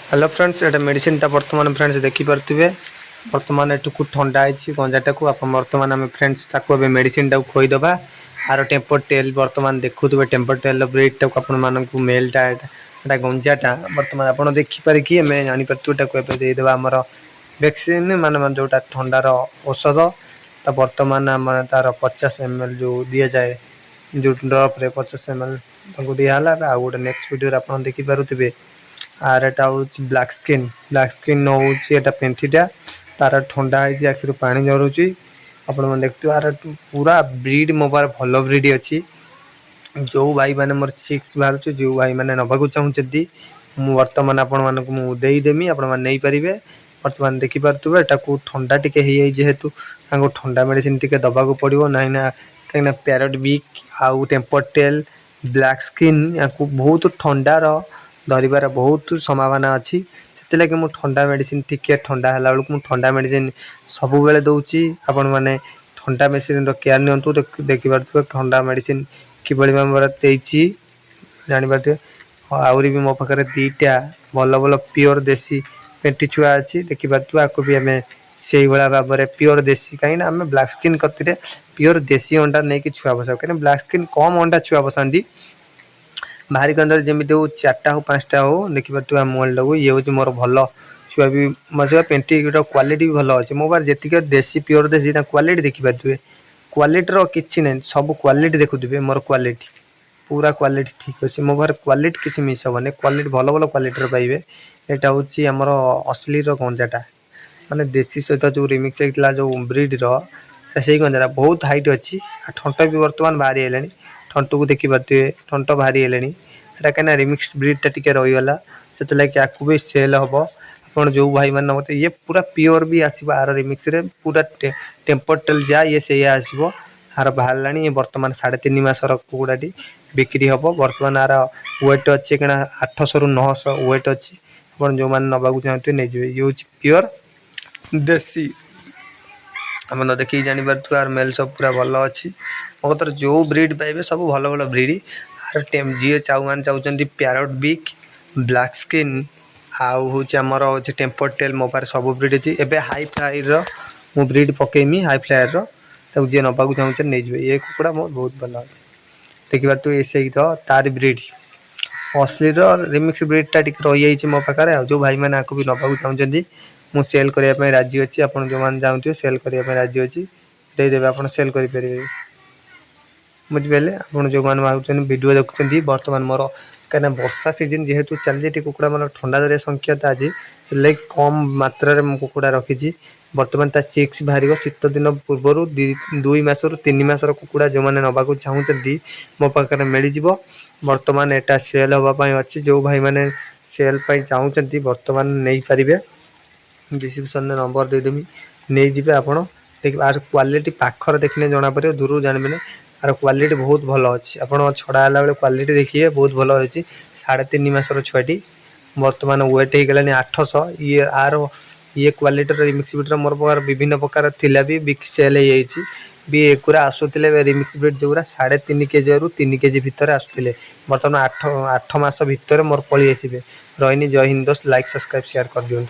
Hello friends एटा medicine टा वर्तमान friends देखि परथिबे वर्तमान एटुकु ठंडा आइछि गंजाटा को आप वर्तमान हम फ्रेंड्स ताको बे मेडिसिन टा खोई दबा आरो टेम्पर टेल वर्तमान देखुथबे टेम्पर टेल ब्रेड टा आपण मानन को मेल टा एटा गंजाटा वर्तमान आपण देखि पारि कि मैं जानि परथु टा को दे देबा हमर वैक्सीन मान जोटा ठंडार औषध ता वर्तमान हम तार 50 ml जो दिया जाए जो ड्रॉप रे 50 ml ताको दिया हला आ गोटे नेक्स्ट वीडियो रे आपण देखि पारुथिबे आर एटा होची ब्लैक स्किन न होची एटा पेंटीटा तार ठंडा है आखिर पानी जरुची आपण मन देखते आर पूरा ब्रीड मोबार भलो ब्रीड अछि जो भाई माने मोर चिक्स बाहर छ जो भाई माने नबा को चाहू जदी मु वर्तमान आपण मन को मु देई देमी आपण मन नै परिबे वर्तमान देखि परतुबे एटा को ठंडा टिके हेई जेहेतु आंगो ठंडा मेडिसिन टिके दबा को पड़िबो नै ना कना पैरट वीक आउ टेम्पर टेल ब्लैक स्किन याकू बहुत ठंडा रो धरिबार बहुत संभावना अच्छी से लगे मु ठंडा मेडिसिन टिके ठंडा हला बेलू मु ठंडा मेडिसिन सब बेले दउची आपण माने ठंडा मेडिसिन रो केयर नियंतु देखि परतुबे ठंडा मेडिसिन किबळी भाबरे देइची जानि बाटे आउरी भी मो पाखरे दीटा भलो भलो प्योर देसी पेंटी छुआ अछि देखि परतु आको भी हमें सेही बळा भाबरे प्योर देसी काई ना हमें ब्लैक स्किन कतिरे प्योर देसी अंडा नै कि छुआ बसा काई ब्लैक स्किन कम अंडा छुआ बसांदी भारी कंदर जेमिति हो 4टा हो 5टा हो देखि परतु हम मोल लगो ये होची मोर भलो छुआ भी मजा पेंटी रो क्वालिटी भी भलो अछि मोबाइल जेतिके देसी प्योर देसी ता क्वालिटी देखि परतुए क्वालिटी रो किछि नै सब क्वालिटी देखुदिबे मोर क्वालिटी पूरा क्वालिटी ठीक अछि मोबाइल क्वालिटी किछि मिस होबने क्वालिटी भलो भलो क्वालिटी रो पाइबे एटा होची हमर असली रो गंजाटा माने देसी सहित जो रिमिक्स हेतला जो ब्रीड रो सेही गंजाटा बहुत हाइट अछि ठंटा भी वर्तमान बाहरी हेलेनी ठंटू को देखि परते ठंट भारी हेलेनी एटा कना रिमिक्स ब्रीड टा टिके रहि वाला सेते लागे आकु भी सेल हबो आपण जो भाई मन मते ये पूरा प्योर भी आसीबा आर रिमिक्स रे पूरा टेम्पर टेल जा ये से आसीबो आर बाहरलानी ये वर्तमान 3.5 मास रो कुकुडाटी बिक्री हबो वर्तमान आर वेट अछि कना 800 रु 900 वेट अछि आपण जो मान नबा को चाहते नै जेबे यूज प्योर देसी हम देखि जानि परतु आर मेल सब पूरा भलो अछि मगर जो ब्रीड पाइबे सब भलो भलो ब्रीड आर टेम जी चाउमान चाउचंदी पैरट बिक ब्लैक स्किन आउ होची हमर होची टेम्पर टेल मोबार सब ब्रीड अछि एबे हाई फ्लाई रो मु ब्रीड पकेमी हाई फ्लाई रो त जे नबा को चाहू नै जेबे ये कुकुडा बहुत भलो देखि परतु एसे ही तो तार ब्रीड असली रो रिमिक्स ब्रीड टा टिक रहि जाई छी मो पकारे जो भाई माने आको भी नबा को चाहू मु सेल करिया पे राजी अछि आपण जो मान जाउथियो सेल करिया पे राजी अछि दे देबे आपण सेल करि परिबे मुझ बेले आपण जो मान माउचन वीडियो देखुचंदी वर्तमान मोर कना वर्षा सीजन जेहेतु चल जेटी कुकुडा मन ठंडा दरे संख्या आज ले कम मात्रा रे मु कुकुडा रखी छी वर्तमान ता चिक्स भारिबो शीत दिन पूर्वरु 2 मास रु 3 मास रो कुकुडा जो माने नबा को चाहूचंदी मो पाखरे मिली जिवो वर्तमान एटा सेल होबा पई अछि जो भाई माने सेल पई चाहूचंदी वर्तमान नै परिबे डिस्क्रिप्शन रे नंबर दे देमी नै जिबे आपण देख आर क्वालिटी पाखर देखने जणा परे दूर जानबे नै आर क्वालिटी बहुत भलो अछि आपण छडा हला बेले क्वालिटी देखिए बहुत भलो अछि 3.5 मास रो छुआटी वर्तमान वेट हे गेलानी 800 ये आर ये क्वालिटी रो रिमिक्स ब्रीड रो मोर प्रकार विभिन्न प्रकार थिला भी बिक सेल हे जाईची भी एकुरा आसुतिले रिमिक्स ब्रीड जोरा 3.5 केजी रु 3 केजी भीतर आसुतिले वर्तमान 8 मास भीतर मोर पळी आसीबे रहनी जय हिंद दोस्त लाइक सब्सक्राइब शेयर कर दियौ।